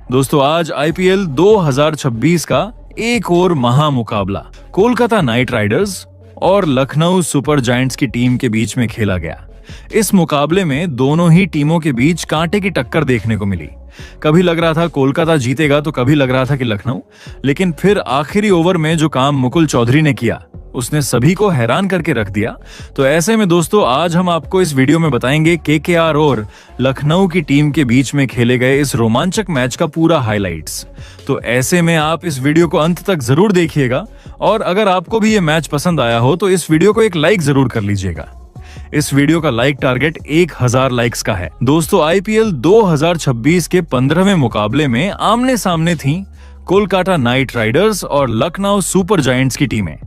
दोस्तों आज आईपीएल 2026 का एक और महामुकाबला कोलकाता नाइट राइडर्स और लखनऊ सुपर जायंट्स की टीम के बीच में खेला गया। इस मुकाबले में दोनों ही टीमों के बीच कांटे की टक्कर देखने को मिली। कभी लग रहा था कोलकाता जीतेगा तो कभी लग रहा था कि लखनऊ, लेकिन फिर आखिरी ओवर में जो काम मुकुल चौधरी ने किया उसने सभी को हैरान करके रख दिया। तो ऐसे में दोस्तों आज हम आपको इस वीडियो में बताएंगे केकेआर और लखनऊ की टीम के बीच में खेले गए इस रोमांचक मैच का पूरा हाइलाइट्स। तो ऐसे में आप इस वीडियो को अंत तक जरूर देखिएगा और अगर आपको भी ये मैच पसंद आया हो तो इस वीडियो को एक लाइक जरूर कर लीजिएगा। इस वीडियो का लाइक टारगेट 1000 लाइक्स का है। दोस्तों आईपीएल 2026 के 15वें मुकाबले में आमने सामने थी कोलकाता नाइट राइडर्स और लखनऊ सुपर जायंट्स की टीमें।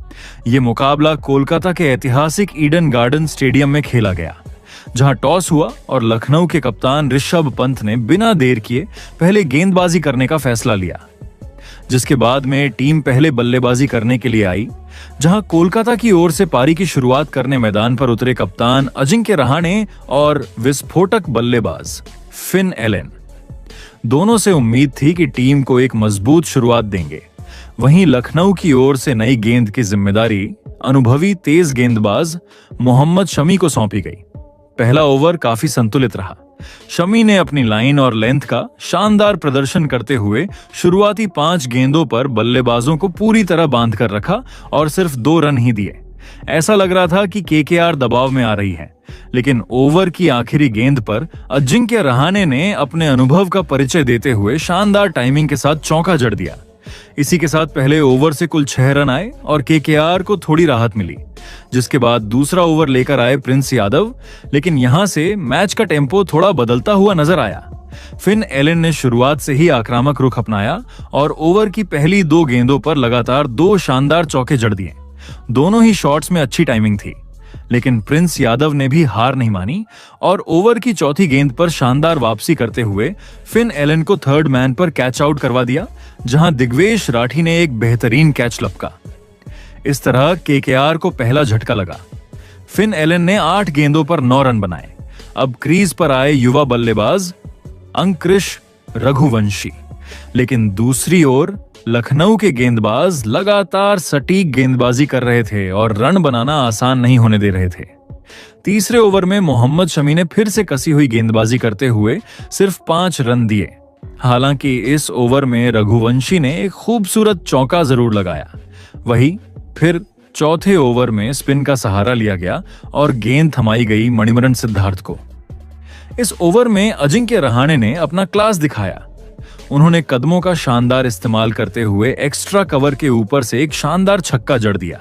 ये मुकाबला कोलकाता के ऐतिहासिक ईडन गार्डन स्टेडियम में खेला गया, जहां टॉस हुआ और लखनऊ के कप्तान ऋषभ पंत ने बिना देर किए पहले गेंदबाजी करने का फैसला लिया, जिसके बाद में टीम पहले बल्लेबाजी करने के लिए आई, जहां कोलकाता की ओर से पारी की शुरुआत करने मैदान पर उतरे कप्तान अजिंक्य रहाणे और विस्फोटक बल्लेबाज फिन एलन। दोनों से उम्मीद थी कि टीम को एक मजबूत शुरुआत देंगे। वहीं लखनऊ की ओर से नई गेंद की जिम्मेदारी अनुभवी तेज गेंदबाज मोहम्मद शमी को सौंपी गई। पहला ओवर काफी संतुलित रहा। शमी ने अपनी लाइन और लेंथ का शानदार प्रदर्शन करते हुए शुरुआती 5 गेंदों पर बल्लेबाजों को पूरी तरह बांध कर रखा और सिर्फ 2 रन ही दिए। ऐसा लग रहा था कि केकेआर दबाव में आ रही है, लेकिन ओवर की आखिरी गेंद पर अजिंक्य रहाणे ने अपने अनुभव का परिचय देते हुए शानदार टाइमिंग के साथ चौका जड़ दिया। इसी के साथ पहले ओवर से कुल 6 रन आए और केकेआर को थोड़ी राहत मिली, जिसके बाद दूसरा ओवर लेकर आए प्रिंस यादव, लेकिन यहां से मैच का टेम्पो थोड़ा बदलता हुआ नजर आया। फिन एलन ने शुरुआत से ही आक्रामक रुख अपनाया और ओवर की पहली 2 गेंदों पर लगातार 2 शानदार चौके जड़ दिए। दोनों ही शॉट्स में अच्छी टाइमिंग थी, लेकिन प्रिंस यादव ने भी हार नहीं मानी और ओवर की चौथी गेंद पर शानदार वापसी करते हुए फिन एलन को थर्ड मैन पर कैच आउट करवा दिया, जहां दिग्वेश राठी ने एक बेहतरीन कैच लपका। इस तरह केकेआर को पहला झटका लगा। फिन एलन ने 8 गेंदों पर 9 रन बनाए। अब क्रीज पर आए युवा बल्लेबाज अंकृश रघुवंशी, लेकिन दूसरी ओर लखनऊ के गेंदबाज लगातार सटीक गेंदबाजी कर रहे थे और रन बनाना आसान नहीं होने दे रहे थे। तीसरे ओवर में मोहम्मद शमी ने फिर से कसी हुई गेंदबाजी करते हुए सिर्फ 5 रन दिए। हालांकि इस ओवर में रघुवंशी ने एक खूबसूरत चौका जरूर लगाया। वहीं फिर चौथे ओवर में स्पिन का सहारा लिया गया और गेंद थमाई गई मणिमरन सिद्धार्थ को। इस ओवर में अजिंक्य रहाणे ने अपना क्लास दिखाया। उन्होंने कदमों का शानदार इस्तेमाल करते हुए एक्स्ट्रा कवर के ऊपर से एक शानदार छक्का जड़ दिया।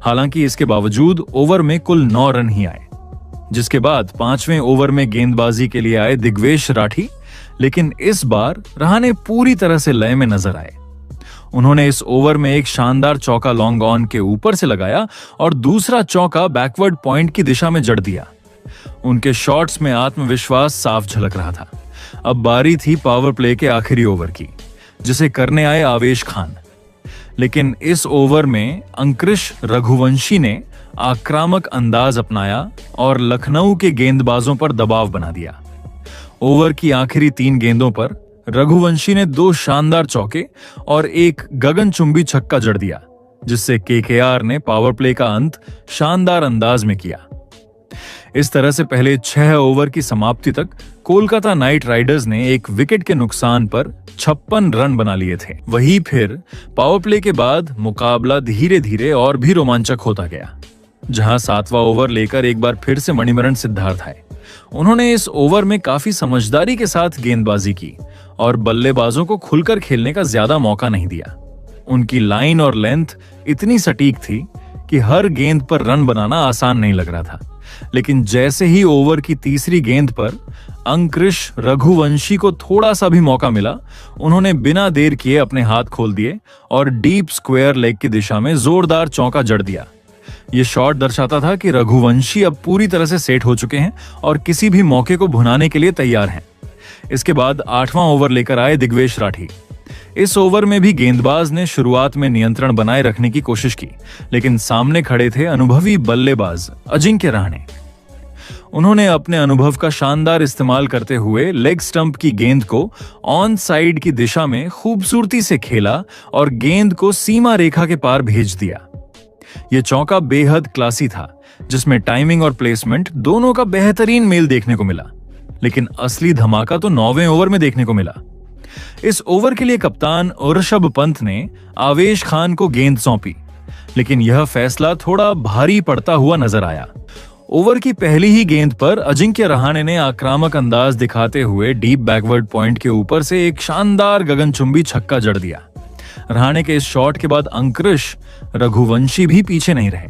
हालांकि इसके बावजूद ओवर में कुल 9 रन ही आए, जिसके बाद 5वें ओवर में गेंदबाजी के लिए आए दिग्वेश राठी, लेकिन इस बार रहाणे पूरी तरह से लय में नजर आए। उन्होंने इस ओवर में एक शानदार चौका लॉन्ग ऑन के ऊपर से लगाया और दूसरा चौका बैकवर्ड पॉइंट की दिशा में जड़ दिया। उनके शॉट्स में आत्मविश्वास साफ झलक रहा था। अब बारी थी पावर प्ले के आखिरी ओवर की, जिसे करने आए आवेश खान, लेकिन इस ओवर में अंकृश रघुवंशी ने आक्रामक अंदाज अपनाया और लखनऊ के गेंदबाजों पर दबाव बना दिया। ओवर की आखिरी 3 गेंदों पर रघुवंशी ने 2 शानदार चौके और एक गगनचुंबी छक्का जड़ दिया, जिससे केकेआर ने पावर प्ले का अंत शानदार अंदाज में किया। इस तरह से पहले 6 ओवर की समाप्ति तक कोलकाता नाइट राइडर्स ने एक विकेट के नुकसान पर 56 रन बना लिए थे। वहीं फिर पावर प्ले के बाद मुकाबला धीरे धीरे और भी रोमांचक होता गया, जहां 7वां ओवर लेकर एक बार फिर से मणिमरन सिद्धार्थ आए। उन्होंने इस ओवर में काफी समझदारी के साथ गेंदबाजी की और बल्लेबाजों को खुलकर खेलने का ज्यादा मौका नहीं दिया। उनकी लाइन और लेंथ इतनी सटीक थी कि हर गेंद पर रन बनाना आसान नहीं लग रहा था, लेकिन जैसे ही ओवर की तीसरी गेंद पर अंकृश रघुवंशी को थोड़ा सा भी मौका मिला, उन्होंने बिना देर किए अपने हाथ खोल दिए और डीप स्क्वायर लेग की दिशा में जोरदार चौका जड़ दिया। यह शॉट दर्शाता था कि रघुवंशी अब पूरी तरह से सेट हो चुके हैं और किसी भी मौके को भुनाने के लिए तैयार हैं। इसके बाद 8वां ओवर लेकर आए दिग्वेश राठी। इस ओवर में भी गेंदबाज ने शुरुआत में नियंत्रण बनाए रखने की कोशिश की, लेकिन सामने खड़े थे अनुभवी बल्लेबाज अजिंक्य रहाणे। उन्होंने अपने अनुभव का शानदार इस्तेमाल करते हुए लेग स्टंप की गेंद को ऑन साइड की दिशा में खूबसूरती से खेला और गेंद को सीमा रेखा के पार भेज दिया। यह चौका बेहद क्लासी था, जिसमें टाइमिंग और प्लेसमेंट दोनों का बेहतरीन मेल देखने को मिला। लेकिन असली धमाका तो 9वें ओवर में देखने को मिला। इस ओवर के लिए कप्तान ऋषभ पंत ने आवेश खान को गेंद सौंपी, लेकिन यह फैसला थोड़ा भारी पड़ता हुआ नजर आया। ओवर की पहली ही गेंद पर अजिंक्य रहाणे ने आक्रामक अंदाज दिखाते हुए डीप बैकवर्ड पॉइंट के ऊपर से एक शानदार गगनचुंबी छक्का जड़ दिया। रहाणे के इस शॉट के बाद अंकुरिश रघुवंशी भी पीछे नहीं रहे।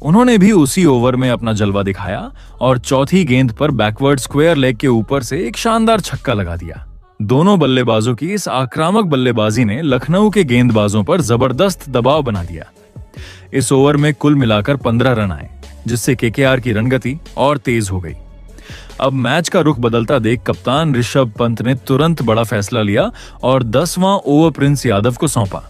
उन्होंने भी उसी ओवर में अपना जलवा दिखाया और चौथी गेंद पर बैकवर्ड स्क्वायर लेग के ऊपर से एक शानदार छक्का लगा दिया। दोनों बल्लेबाजों की इस आक्रामक बल्लेबाजी ने लखनऊ के गेंदबाजों पर जबरदस्त दबाव बना दिया। इस ओवर में कुल मिलाकर 15 रन आए, जिससे केकेआर की रणगति और तेज हो गई। अब मैच का रुख बदलता देख कप्तान ऋषभ पंत ने तुरंत बड़ा फैसला लिया और 10वां ओवर प्रिंस यादव को सौंपा।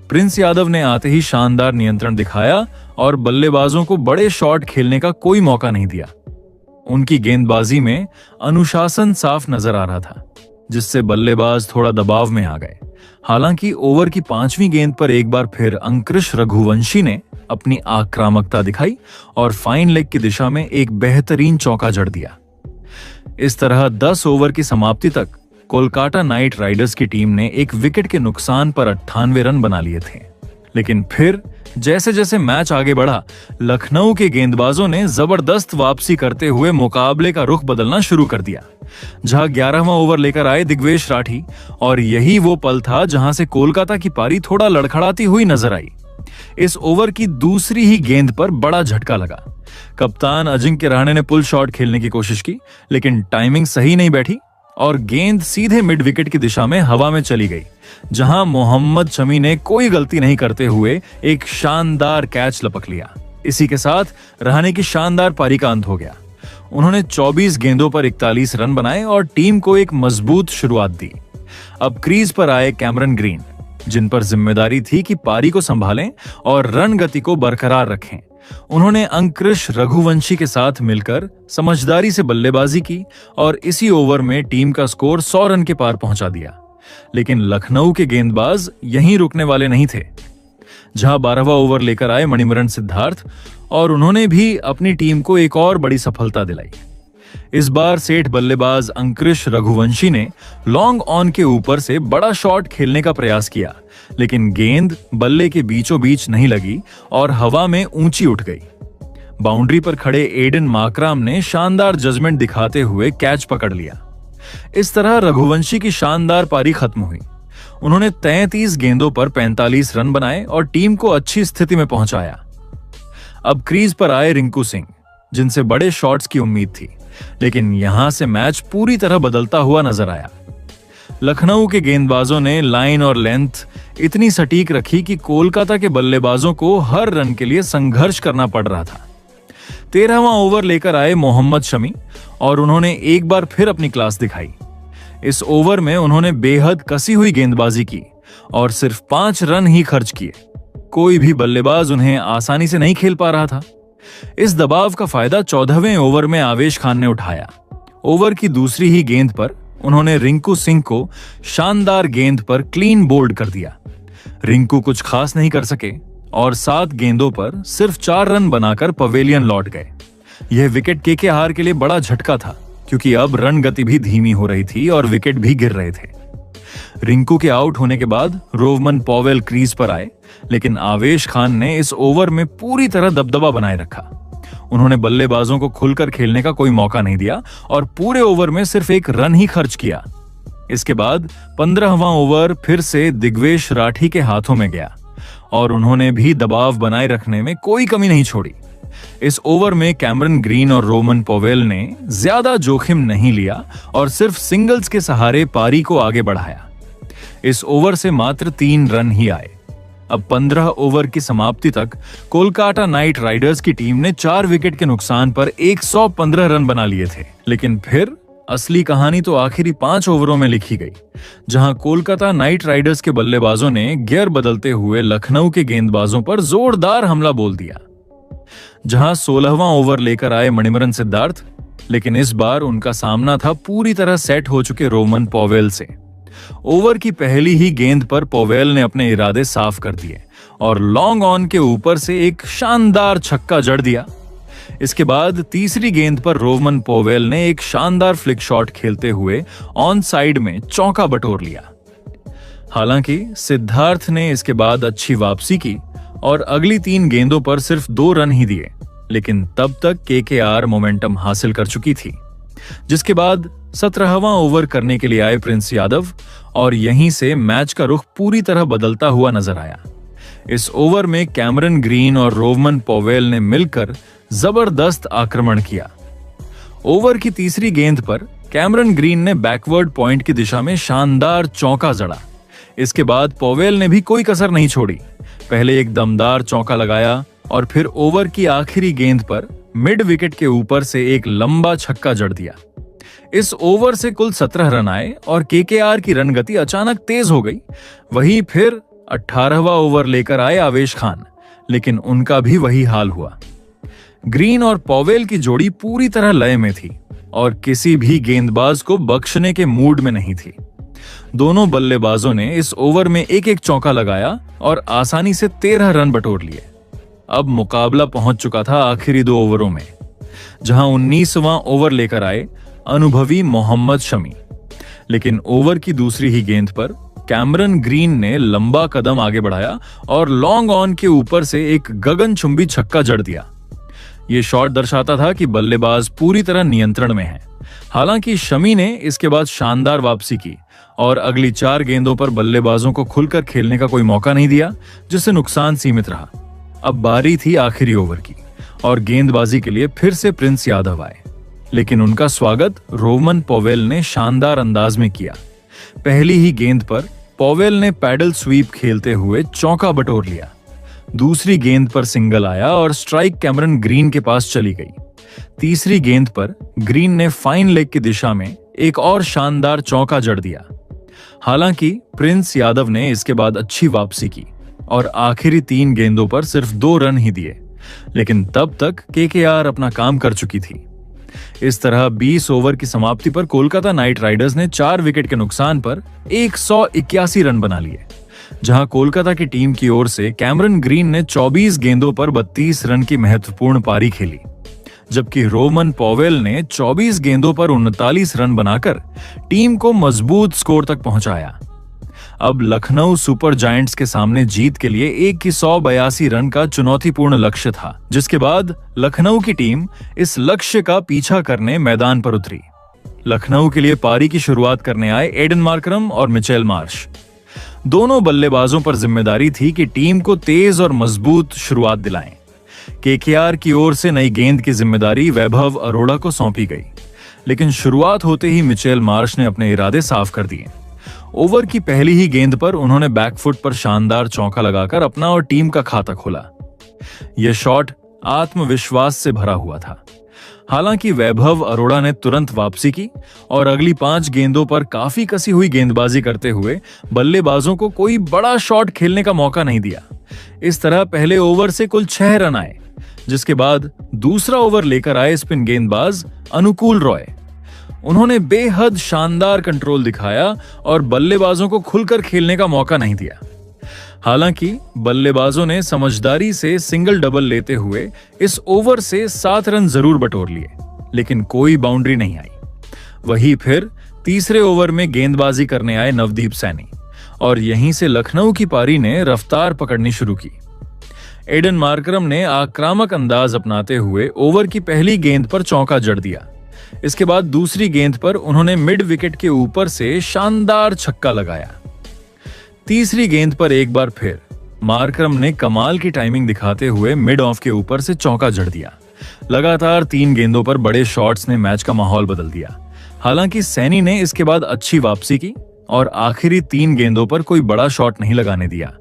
प्रिंस यादव ने आते ही शानदार नियंत्रण दिखाया और बल्लेबाजों को बड़े शॉट खेलने का कोई मौका नहीं दिया। उनकी गेंदबाजी में अनुशासन साफ नजर आ रहा था, जिससे बल्लेबाज थोड़ा दबाव में आ गए। हालांकि ओवर की 5वीं गेंद पर एक बार फिर अंकुरिश रघुवंशी ने अपनी आक्रामकता दिखाई और फाइन लेग की दिशा में एक बेहतरीन चौका जड़ दिया। इस तरह 10 ओवर की समाप्ति तक कोलकाता नाइट राइडर्स की टीम ने एक विकेट के नुकसान पर 98 रन बना लिए थे। लेकिन फिर जैसे जैसे मैच आगे बढ़ा, लखनऊ के गेंदबाजों ने जबरदस्त वापसी करते हुए मुकाबले का रुख बदलना शुरू कर दिया। जहां 11वां ओवर लेकर आए दिग्वेश राठी, और यही वो पल था जहां से कोलकाता की पारी थोड़ा लड़खड़ाती हुई नजर आई। इस ओवर की दूसरी ही गेंद पर बड़ा झटका लगा। कप्तान अजिंक्य रहाणे ने पुल शॉट खेलने की कोशिश की, लेकिन टाइमिंग सही नहीं बैठी और गेंद सीधे मिड विकेट की दिशा में हवा में चली गई, जहां मोहम्मद शमी ने कोई गलती नहीं करते हुए एक शानदार कैच लपक लिया। इसी के साथ रहाणे की शानदार पारी का अंत हो गया। उन्होंने 24 गेंदों पर 41 रन बनाए और टीम को एक मजबूत शुरुआत दी। अब क्रीज पर आए कैमरन ग्रीन, जिन पर जिम्मेदारी थी कि पारी को संभालें और रन गति को बरकरार रखें। उन्होंने अंकुरिश रघुवंशी के साथ मिलकर समझदारी से बल्लेबाजी की और इसी ओवर में टीम का स्कोर 100 रन के पार पहुंचा दिया। लेकिन लखनऊ के गेंदबाज यहीं रुकने वाले नहीं थे। जहां 12वां ओवर लेकर आए मणिमरन सिद्धार्थ, और उन्होंने भी अपनी टीम को एक और बड़ी सफलता दिलाई। इस बार सेठ बल्लेबाज अंकुरिश रघुवंशी ने लॉन्ग ऑन के ऊपर से बड़ा शॉट खेलने का प्रयास किया, लेकिन गेंद बल्ले के बीचों बीच नहीं लगी और हवा में ऊंची उठ गई। बाउंड्री पर खड़े एडन माकराम ने शानदार जजमेंट दिखाते हुए कैच पकड़ लिया। इस तरह रघुवंशी की शानदार पारी खत्म हुई। उन्होंने 33 गेंदों पर 45 रन बनाए और टीम को अच्छी स्थिति में पहुंचाया। अब क्रीज पर आए रिंकू सिंह, जिनसे बड़े शॉट्स की उम्मीद थी, लेकिन यहां से मैच पूरी तरह बदलता हुआ नजर आया। लखनऊ के गेंदबाजों ने लाइन और लेंथ इतनी सटीक रखी कि कोलकाता के बल्लेबाजों को हर रन के लिए संघर्ष करना पड़ रहा था। 13वां ओवर लेकर आए मोहम्मद शमी और उन्होंने एक बार फिर अपनी क्लास दिखाई। इस ओवर में उन्होंने बेहद कसी हुई गेंदबाजी की और सिर्फ 5 रन ही खर्च किए। कोई भी बल्लेबाज उन्हें आसानी से नहीं खेल पा रहा था। इस दबाव का फायदा 14वें ओवर में आवेश खान ने उठाया। ओवर की दूसरी ही गेंद पर उन्होंने रिंकू सिंह को शानदार गेंद पर क्लीन बोल्ड कर दिया। रिंकू कुछ खास नहीं कर सके और 7 गेंदों पर सिर्फ 4 रन बनाकर पवेलियन लौट गए। यह विकेट केकेआर के लिए बड़ा झटका था, क्योंकि अब रन गति भी धीमी हो रही थी और विकेट भी गिर रहे थे। रिंकू के आउट होने के बाद रोवमन पॉवेल क्रीज पर आए, लेकिन आवेश खान ने इस ओवर में पूरी तरह दबदबा बनाए रखा। उन्होंने बल्लेबाजों को खुलकर खेलने का कोई मौका नहीं दिया और पूरे ओवर में सिर्फ 1 रन ही खर्च किया। इसके बाद 15वां ओवर फिर से दिग्वेश राठी के हाथों में गया और उन्होंने भी दबाव बनाए रखने में कोई कमी नहीं छोड़ी। इस ओवर में कैमरन ग्रीन और रोमन पॉवेल ने ज्यादा जोखिम नहीं लिया और सिर्फ सिंगल्स के सहारे पारी को आगे बढ़ाया। इस ओवर से मात्र 3 रन ही आए। अब 15 ओवर की समाप्ति तक कोलकाता नाइट राइडर्स की टीम ने 4 विकेट के नुकसान पर 115 रन बना लिए थे। लेकिन फिर असली कहानी तो आखिरी 5 ओवरों में लिखी गई, जहां कोलकाता नाइट राइडर्स के बल्लेबाजों ने गियर बदलते हुए लखनऊ के गेंदबाजों पर जोरदार हमला बोल दिया। जहां 16वां ओवर लेकर आए मणिमरन सिद्धार्थ, लेकिन इस बार उनका सामना था पूरी तरह सेट हो चुके रोमन पॉवेल से। ओवर की पहली ही गेंद पर पॉवेल ने अपने इरादे साफ कर दिए और लॉन्ग ऑन के ऊपर से एक शानदार छक्का जड़ दिया। इसके बाद तीसरी गेंद पर रोमन पॉवेल ने एक शानदार फ्लिक शॉट खेलते हुए ऑन साइड में चौका बटोर लिया। हालांकि सिद्धार्थ ने इसके बाद अच्छी वापसी की और अगली 3 गेंदों पर सिर्फ 2 रन ही दिए, लेकिन तब तक केकेआर मोमेंटम हासिल कर चुकी थी। जिसके बाद 17वां ओवर करने के लिए आए प्रिंस यादव और यहीं से मैच का रुख पूरी तरह बदलता हुआ नजर आया। इस ओवर में कैमरन ग्रीन और रोमन पॉवेल ने मिलकर जबरदस्त आक्रमण किया। ओवर की तीसरी गेंद पर कैमरन ग्रीन ने बैकवर्ड पॉइंट की दिशा में शानदार चौका जड़ा। इसके बाद पॉवेल ने भी कोई कसर नहीं छोड़ी, पहले एक दमदार चौका लगाया और फिर ओवर की आखिरी गेंद पर मिड विकेट के ऊपर से एक लंबा छक्का जड़ दिया। इस ओवर से कुल 17 रन आए और केकेआर की रन गति अचानक तेज हो गई। वहीं फिर 18वां ओवर लेकर आए आवेश खान, लेकिन उनका भी वही हाल हुआ। ग्रीन और पॉवेल की जोड़ी पूरी तरह लय में थी और किसी भी गेंदबाज को बख्शने के मूड में नहीं थी। दोनों बल्लेबाजों ने इस ओवर में एक एक चौका लगाया और आसानी से 13 रन बटोर लिए। अब मुकाबला पहुंच चुका था आखिरी 2 ओवरों में, जहां 19वां ओवर लेकर आए अनुभवी मोहम्मद शमी, लेकिन ओवर की दूसरी ही गेंद पर कैमरन ग्रीन ने लंबा कदम आगे बढ़ाया और लॉन्ग ऑन के ऊपर से एक गगनचुंबी छक्का जड़ दिया। यह शॉट दर्शाता था कि बल्लेबाज पूरी तरह नियंत्रण में है। हालांकि शमी ने इसके बाद शानदार वापसी की और अगली 4 गेंदों पर बल्लेबाजों को खुलकर खेलने का कोई मौका नहीं दिया, जिससे नुकसान सीमित रहा। अब बारी थी आखिरी ओवर की और गेंदबाजी के लिए फिर से प्रिंस यादव आए, लेकिन उनका स्वागत रोमन पॉवेल ने शानदार अंदाज में किया। पहली ही गेंद पर पॉवेल ने पैडल स्वीप खेलते हुए चौका बटोर लिया। दूसरी गेंद पर सिंगल आया और स्ट्राइक कैमरन ग्रीन के पास चली गई। तीसरी गेंद पर ग्रीन ने फाइन लेग की दिशा में एक और शानदार चौका जड़ दिया। हालांकि प्रिंस यादव ने इसके बाद अच्छी वापसी की और आखिरी 3 गेंदों पर सिर्फ 2 रन ही दिए, लेकिन तब तक केकेआर अपना काम कर चुकी थी। इस तरह 20 ओवर की समाप्ति पर कोलकाता नाइट राइडर्स ने 4 विकेट के नुकसान पर 181 रन बना लिए, जहां कोलकाता की टीम की ओर से कैमरन ग्रीन ने 24 गेंदों पर 32 रन की महत्वपूर्ण पारी खेली, जबकि रोमन पॉवेल ने 24 गेंदों पर 39 रन बनाकर टीम को मजबूत स्कोर तक पहुंचाया। अब लखनऊ सुपर जायंट्स के सामने जीत के लिए 182 रन का चुनौतीपूर्ण लक्ष्य था, जिसके बाद लखनऊ की टीम इस लक्ष्य का पीछा करने मैदान पर उतरी। लखनऊ के लिए पारी की शुरुआत करने आए एडन मार्करम और मिचेल मार्श। दोनों बल्लेबाजों पर जिम्मेदारी थी कि टीम को तेज और मजबूत शुरुआत दिलाएं। केकेआर की ओर से नई गेंद की जिम्मेदारी वैभव अरोड़ा को सौंपी गई, लेकिन शुरुआत होते ही मिचेल मार्श ने अपने इरादे साफ कर दिए। ओवर की पहली ही गेंद पर उन्होंने बैकफुट पर शानदार चौका लगाकर अपना और टीम का खाता खोला। यह शॉट आत्मविश्वास से भरा हुआ था। हालांकि वैभव अरोड़ा ने तुरंत वापसी की और अगली 5 गेंदों पर काफी कसी हुई गेंदबाजी करते हुए बल्लेबाजों को कोई बड़ा शॉट खेलने का मौका नहीं दिया। इस तरह पहले ओवर से कुल 6 रन आए, जिसके बाद दूसरा ओवर लेकर आए स्पिन गेंदबाज अनुकूल रॉय। उन्होंने बेहद शानदार कंट्रोल दिखाया और बल्लेबाजों को खुलकर खेलने का मौका नहीं दिया। हालांकि बल्लेबाजों ने समझदारी से सिंगल डबल लेते हुए इस ओवर से 7 रन जरूर बटोर लिए, लेकिन कोई बाउंड्री नहीं आई। वहीं फिर तीसरे ओवर में गेंदबाजी करने आए नवदीप सैनी और यहीं से लखनऊ की पारी ने रफ्तार पकड़नी शुरू की। एडन मार्करम ने आक्रामक अंदाज अपनाते हुए ओवर की पहली गेंद पर चौका जड़ दिया। इसके बाद दूसरी गेंद पर उन्होंने मिड विकेट के ऊपर से शानदार छक्का लगाया। तीसरी गेंद पर एक बार फिर मार्करम ने कमाल की टाइमिंग दिखाते हुए मिड ऑफ के ऊपर से चौका जड़ दिया। लगातार 3 गेंदों पर बड़े शॉट्स ने मैच का माहौल बदल दिया। हालांकि सैनी ने इसके बाद अच्छी वापसी की और आखिरी 3 गेंदों पर कोई बड़ा शॉट नहीं लगाने दिया,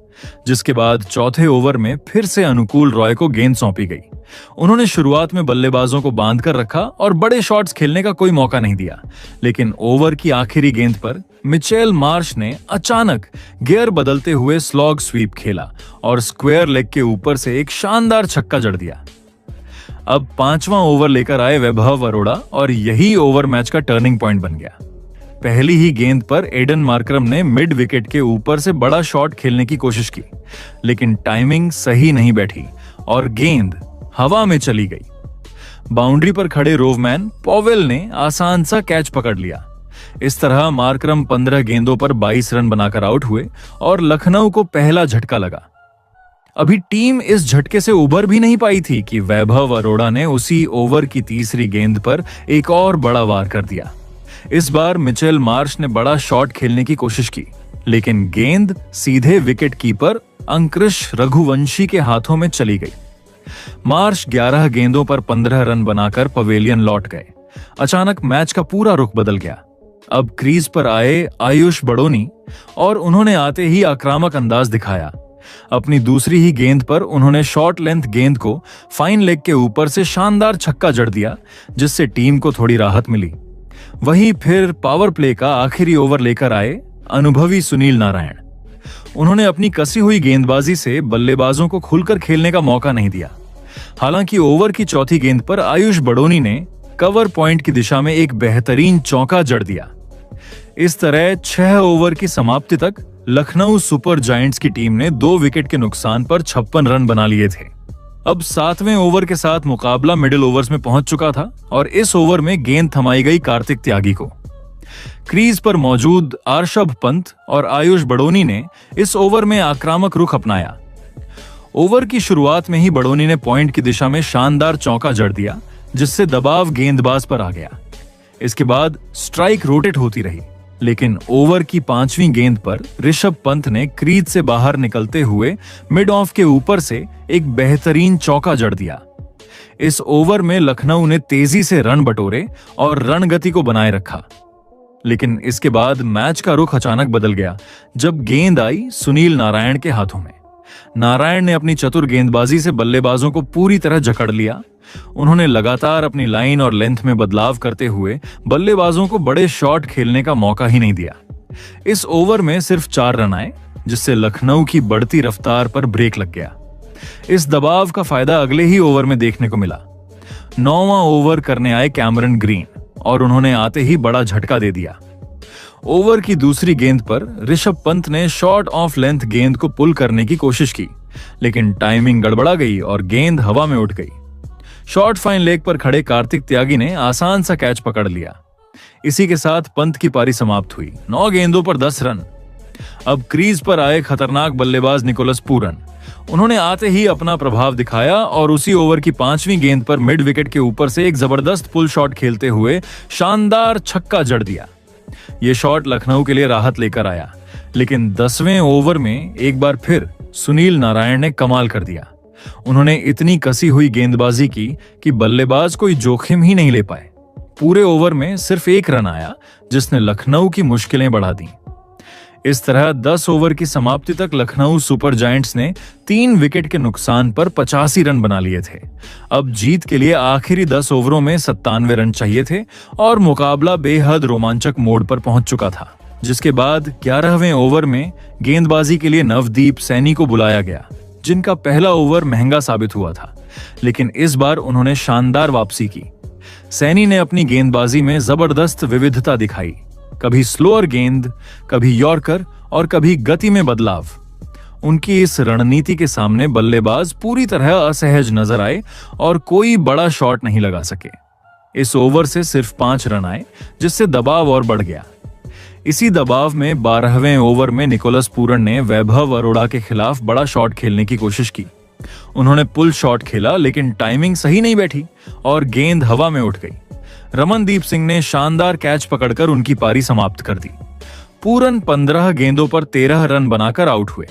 जिसके बाद चौथे ओवर में फिर से अनुकूल रॉय को गेंद सौंपी गई। उन्होंने शुरुआत में बल्लेबाजों को बांध कर रखा और बड़े शॉट्स खेलने का कोई मौका नहीं दिया, लेकिन ओवर की आखिरी गेंद पर मिचेल मार्श ने अचानक गियर बदलते हुए स्लॉग स्वीप खेला और स्क्वायर लेग के ऊपर से एक शानदार छक्का जड़ दिया। अब 5वां ओवर लेकर आए वैभव अरोड़ा और यही ओवर मैच का टर्निंग पॉइंट बन गया। पहली ही गेंद पर एडन मार्करम ने मिड विकेट के ऊपर से बड़ा शॉट खेलने की कोशिश की, लेकिन टाइमिंग सही नहीं बैठी और गेंद हवा में चली गई। बाउंड्री पर खड़े रोवमैन पॉवेल ने आसान सा कैच पकड़ लिया। इस तरह मार्करम 15 गेंदों पर 22 रन बनाकर आउट हुए और लखनऊ को पहला झटका लगा। अभी टीम इस झटके से उबर भी नहीं पाई थी कि वैभव अरोड़ा ने उसी ओवर की तीसरी गेंद पर एक और बड़ा वार कर दिया। इस बार मिचेल मार्श ने बड़ा शॉट खेलने की कोशिश की, लेकिन गेंद सीधे विकेट कीपर अंकुश रघुवंशी के हाथों में चली गई। मार्श 11 गेंदों पर 15 रन बनाकर पवेलियन लौट गए। अचानक मैच का पूरा रुख बदल गया। अब क्रीज पर आए आयुष बड़ोनी और उन्होंने आते ही आक्रामक अंदाज दिखाया। अपनी दूसरी ही गेंद पर उन्होंने शॉर्ट लेंथ गेंद को फाइन लेग के ऊपर से शानदार छक्का जड़ दिया, जिससे टीम को थोड़ी राहत मिली। वहीं फिर पावर प्ले का आखिरी ओवर लेकर आए अनुभवी सुनील नारायण। उन्होंने अपनी कसी हुई गेंदबाजी से बल्लेबाजों को खुलकर खेलने का मौका नहीं दिया। हालांकि ओवर की चौथी गेंद पर आयुष बड़ोनी ने कवर पॉइंट की दिशा में एक बेहतरीन चौका जड़ दिया। इस तरह 6 ओवर की समाप्ति तक लखनऊ सुपर जायंट्स की टीम ने 2 विकेट के नुकसान पर 56 रन बना लिए थे। अब 7वें ओवर के साथ मुकाबला मिडिल ओवर्स में पहुंच चुका था और इस ओवर में गेंद थमाई गई कार्तिक त्यागी को। क्रीज पर मौजूद आर्षभ पंत और आयुष बड़ोनी ने इस ओवर में आक्रामक रुख अपनाया। ओवर की शुरुआत में ही बड़ोनी ने पॉइंट की दिशा में शानदार चौका जड़ दिया, जिससे दबाव गेंदबाज पर आ गया। इसके बाद स्ट्राइक रोटेट होती रही, लेकिन ओवर की 5वीं गेंद पर ऋषभ पंत ने क्रीज से बाहर निकलते हुए मिड ऑफ के ऊपर से एक बेहतरीन चौका जड़ दिया। इस ओवर में लखनऊ ने तेजी से रन बटोरे और रन गति को बनाए रखा, लेकिन इसके बाद मैच का रुख अचानक बदल गया जब गेंद आई सुनील नारायण के हाथों में। नारायण ने अपनी चतुर गेंदबाजी से बल्लेबाजों को पूरी तरह जकड़ लिया। उन्होंने लगातार अपनी लाइन और लेंथ में बदलाव करते हुए बल्लेबाजों को बड़े शॉट खेलने का मौका ही नहीं दिया। इस ओवर में सिर्फ 4 रन आए, जिससे लखनऊ की बढ़ती रफ्तार पर ब्रेक लग गया। इस दबाव का फायदा अगले ही ओवर में देखने को मिला। 9वां ओवर करने आए कैमरन ग्रीन और उन्होंने आते ही बड़ा झटका दे दिया। ओवर की दूसरी गेंद पर ऋषभ पंत ने शॉर्ट ऑफ लेंथ गेंद को पुल करने की कोशिश की, लेकिन टाइमिंग गड़बड़ा गई और गेंद हवा में उठ गई। शॉर्ट फाइन लेग पर खड़े कार्तिक त्यागी ने आसान सा कैच पकड़ लिया। इसी के साथ पंत की पारी समाप्त हुई, 9 गेंदों पर 10 रन। अब क्रीज पर आए खतरनाक बल्लेबाज निकोलस पूरन। उन्होंने आते ही अपना प्रभाव दिखाया और उसी ओवर की 5वीं गेंद पर मिड विकेट के ऊपर से एक जबरदस्त पुल शॉट खेलते हुए शानदार छक्का जड़ दिया। यह शॉट लखनऊ के लिए राहत लेकर आया, लेकिन 10वें ओवर में एक बार फिर सुनील नारायण ने कमाल कर दिया। उन्होंने इतनी कसी हुई गेंदबाजी की कि बल्लेबाज कोई जोखिम ही नहीं ले पाए। पूरे ओवर में सिर्फ 1 रन आया, जिसने लखनऊ की मुश्किलें बढ़ा दी। इस तरह 10 ओवर की समाप्ति तक लखनऊ सुपर जायंट्स ने 3 विकेट के नुकसान पर 85 रन बना लिए थे। अब जीत के लिए आखिरी 10 ओवरों में 97 रन चाहिए थे और मुकाबला बेहद रोमांचक मोड़ पर पहुंच चुका था, जिसके बाद 11वें ओवर में गेंदबाजी के लिए नवदीप सैनी को बुलाया गया, जिनका पहला ओवर महंगा साबित हुआ था, लेकिन इस बार उन्होंने शानदार वापसी की। सैनी ने अपनी गेंदबाजी में जबरदस्त विविधता दिखाई, कभी स्लोअर गेंद, कभी यॉर्कर और कभी गति में बदलाव। उनकी इस रणनीति के सामने बल्लेबाज पूरी तरह असहज नजर आए और कोई बड़ा शॉट नहीं लगा सके। इस ओवर से सिर्फ 5 रन आए, जिससे दबाव और बढ़ गया। इसी दबाव में 12वें ओवर में निकोलस पूरन ने वैभव अरोड़ा के खिलाफ बड़ा शॉट खेलने की कोशिश की। उन्होंने पुल शॉट खेला, लेकिन टाइमिंग सही नहीं बैठी और गेंद हवा में उठ गई। रमनदीप सिंह ने शानदार कैच पकड़कर उनकी पारी समाप्त कर दी। पूरन 15 गेंदों पर 13 रन बनाकर आउट हुए।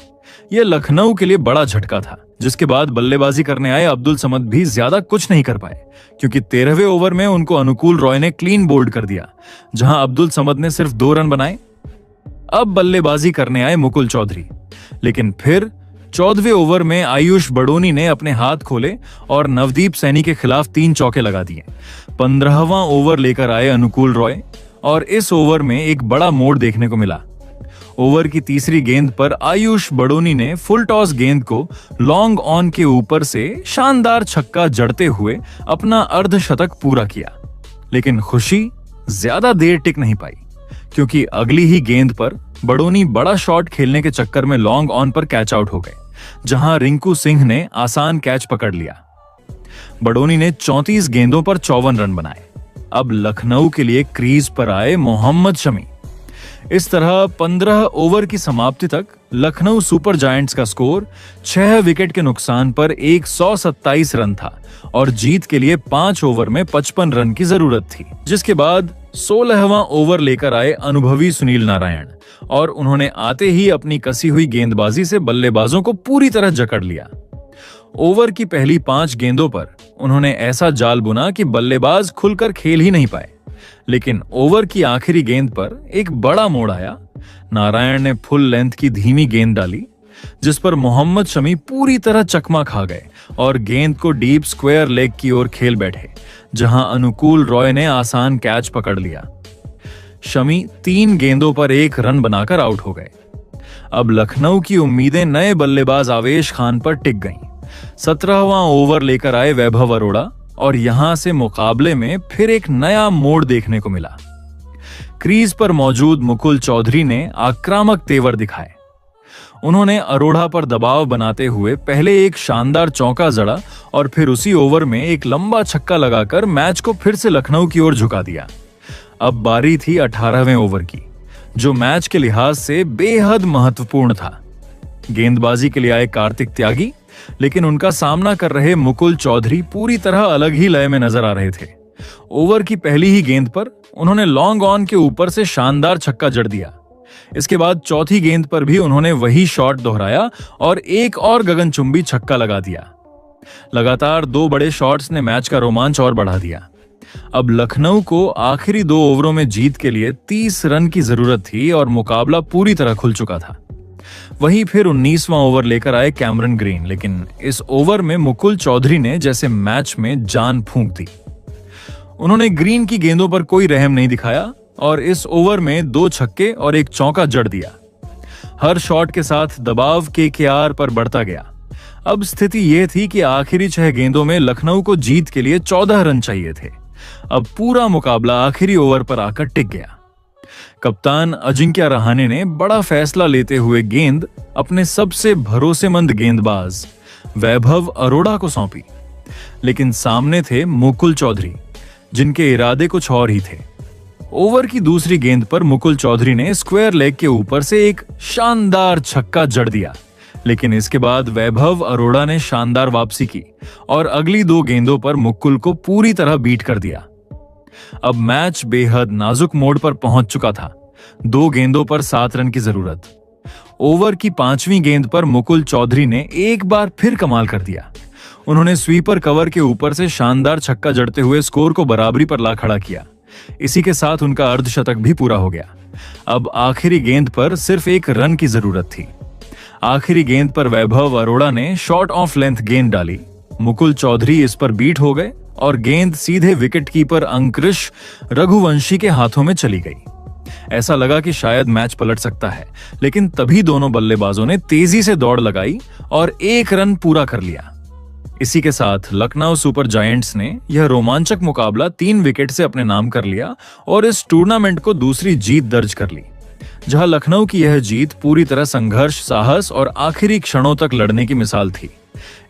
यह लखनऊ के लिए बड़ा झटका था, जिसके बाद बल्लेबाजी करने आए अब्दुल समद भी ज्यादा कुछ नहीं कर पाए, क्योंकि 13वें ओवर में उनको अनुकूल रॉय ने क्लीन बोल्ड कर दिया, जहां अब्दुल समद ने सिर्फ 2 रन बनाए। अब बल्लेबाजी करने आए मुकुल चौधरी, लेकिन फिर 14वें ओवर में आयुष बड़ोनी ने अपने हाथ खोले और नवदीप सैनी के खिलाफ 3 चौके लगा दिए। 15वां ओवर लेकर आए अनुकूल रॉय और इस ओवर में एक बड़ा मोड़ देखने को मिला। ओवर की तीसरी गेंद पर आयुष बडोनी ने फुल टॉस गेंद को लॉन्ग ऑन के ऊपर से शानदार छक्का जड़ते हुए अपना अर्धशतक पूरा किया। लेकिन खुशी ज्यादा देर टिक नहीं पाई, क्योंकि अगली ही गेंद पर बडोनी बड़ा शॉट खेलने के चक्कर में लॉन्ग ऑन पर कैच आउट हो गए, जहां रिंकू सिंह ने आसान कैच पकड़ लिया। बडोनी ने 34 गेंदों पर 54 रन बनाए। अब लखनऊ के लिए क्रीज पर आए मोहम्मद शमी। इस तरह 15 ओवर की समाप्ति तक लखनऊ सुपर जायंट्स का स्कोर 6 विकेट के नुकसान पर 127 रन था और जीत के लिए 5 ओवर में 55 रन की जरूरत थी, जिसके बाद 16वां ओवर लेकर आए अनुभवी सुनील नारायण और उन्होंने आते ही अपनी कसी हुई गेंदबाजी से बल्लेबाजों को पूरी तरह जकड़ लिया। ओवर की पहली 5 गेंदों पर उन्होंने ऐसा जाल बुना कि बल्लेबाज खुलकर खेल ही नहीं पाए। लेकिन ओवर की आखिरी गेंद पर एक बड़ा मोड़ आया। नारायण ने फुल लेंथ की धीमी गेंद डाली, जिस पर मोहम्मद शमी पूरी तरह चकमा खा गए और गेंद को डीप स्क्वायर लेग की ओर खेल बैठे, जहां अनुकूल रॉय ने आसान कैच पकड़ लिया। शमी 3 गेंदों पर 1 रन बनाकर आउट हो गए। अब लखनऊ की उम्मीदें नए बल्लेबाज आवेश खान पर टिक गईं। 17वां ओवर लेकर आए वैभव अरोड़ा और यहां से मुकाबले में फिर एक नया मोड़ देखने को मिला। क्रीज पर मौजूद मुकुल चौधरी ने आक्रामक तेवर दिखाए। उन्होंने अरोड़ा पर दबाव बनाते हुए पहले एक शानदार चौका जड़ा और फिर उसी ओवर में एक लंबा छक्का लगाकर मैच को फिर से लखनऊ की ओर झुका दिया। अब बारी थी 18वें ओवर की, जो मैच के लिहाज से बेहद महत्वपूर्ण था। गेंदबाजी के लिए आए कार्तिक त्यागी, लेकिन उनका सामना कर रहे मुकुल चौधरी पूरी तरह अलग ही लय में नजर आ रहे थे। ओवर की पहली ही गेंद पर उन्होंने लॉन्ग ऑन के ऊपर से शानदार छक्का जड़ दिया। इसके बाद चौथी गेंद पर भी उन्होंने वही शॉट दोहराया और एक और गगनचुंबी छक्का लगा दिया। लगातार 2 बड़े शॉट्स ने मैच का रोमांच और बढ़ा दिया। अब लखनऊ को आखिरी 2 ओवरों में जीत के लिए 30 रन की जरूरत थी और मुकाबला पूरी तरह खुल चुका था। वहीं फिर 19वां ओवर लेकर आए कैमरन ग्रीन, लेकिन इस ओवर में मुकुल चौधरी ने जैसे मैच में जान फूंक दी। उन्होंने ग्रीन की गेंदों पर कोई रहम नहीं दिखाया और इस ओवर में 2 छक्के और एक चौका जड़ दिया। हर शॉट के साथ दबाव केकेआर पर बढ़ता गया। अब स्थिति यह थी कि आखिरी 6 गेंदों में लखनऊ को जीत के लिए 14 रन चाहिए थे। अब पूरा मुकाबला आखिरी ओवर पर आकर टिक गया। कप्तान अजिंक्य रहाणे ने बड़ा फैसला लेते हुए गेंद अपने सबसे भरोसेमंद गेंदबाज वैभव अरोड़ा को सौंपी, लेकिन सामने थे मुकुल चौधरी, जिनके इरादे कुछ और ही थे। ओवर की दूसरी गेंद पर मुकुल चौधरी ने स्क्वायर लेग के ऊपर से एक शानदार छक्का जड़ दिया, लेकिन इसके बाद वैभव अरोड़ा ने शानदार वापसी की और अगली 2 गेंदों पर मुकुल को पूरी तरह बीट कर दिया। अब मैच बेहद नाजुक मोड़ पर पहुंच चुका था। 2 गेंदों पर 7 रन की जरूरत। ओवर की 5वीं गेंद पर मुकुल चौधरी ने एक बार फिर कमाल कर दिया। उन्होंने स्वीपर कवर के ऊपर से शानदार छक्का जड़ते हुए स्कोर को बराबरी पर ला खड़ा किया। इसी के साथ उनका अर्धशतक भी पूरा हो गया। अब आखिरी गेंद पर सिर्फ 1 रन की जरूरत थी। आखिरी गेंद पर वैभव अरोड़ा ने शॉर्ट ऑफ लेंथ गेंद डाली। मुकुल चौधरी इस पर बीट हो गए और गेंद सीधे विकेट कीपर अंकुरिश रघुवंशी के हाथों में चली गई। ऐसा लगा कि शायद मैच पलट सकता है, लेकिन तभी दोनों बल्लेबाजों ने तेजी से दौड़ लगाई और 1 रन पूरा कर लिया। इसी के साथ लखनऊ सुपर जायंट्स ने यह रोमांचक मुकाबला 3 विकेट से अपने नाम कर लिया और इस टूर्नामेंट को दूसरी जीत दर्ज कर ली, जहां लखनऊ की यह जीत पूरी तरह संघर्ष, साहस और आखिरी क्षणों तक लड़ने की मिसाल थी।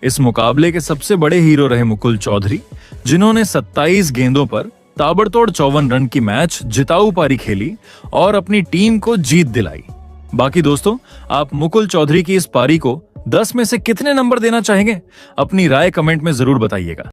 इस मुकाबले के सबसे बड़े हीरो रहे मुकुल चौधरी, जिन्होंने 27 गेंदों पर ताबड़तोड़ 54 रन की मैच जिताऊ पारी खेली और अपनी टीम को जीत दिलाई। बाकी दोस्तों, आप मुकुल चौधरी की इस पारी को 10 में से कितने नंबर देना चाहेंगे? अपनी राय कमेंट में जरूर बताइएगा।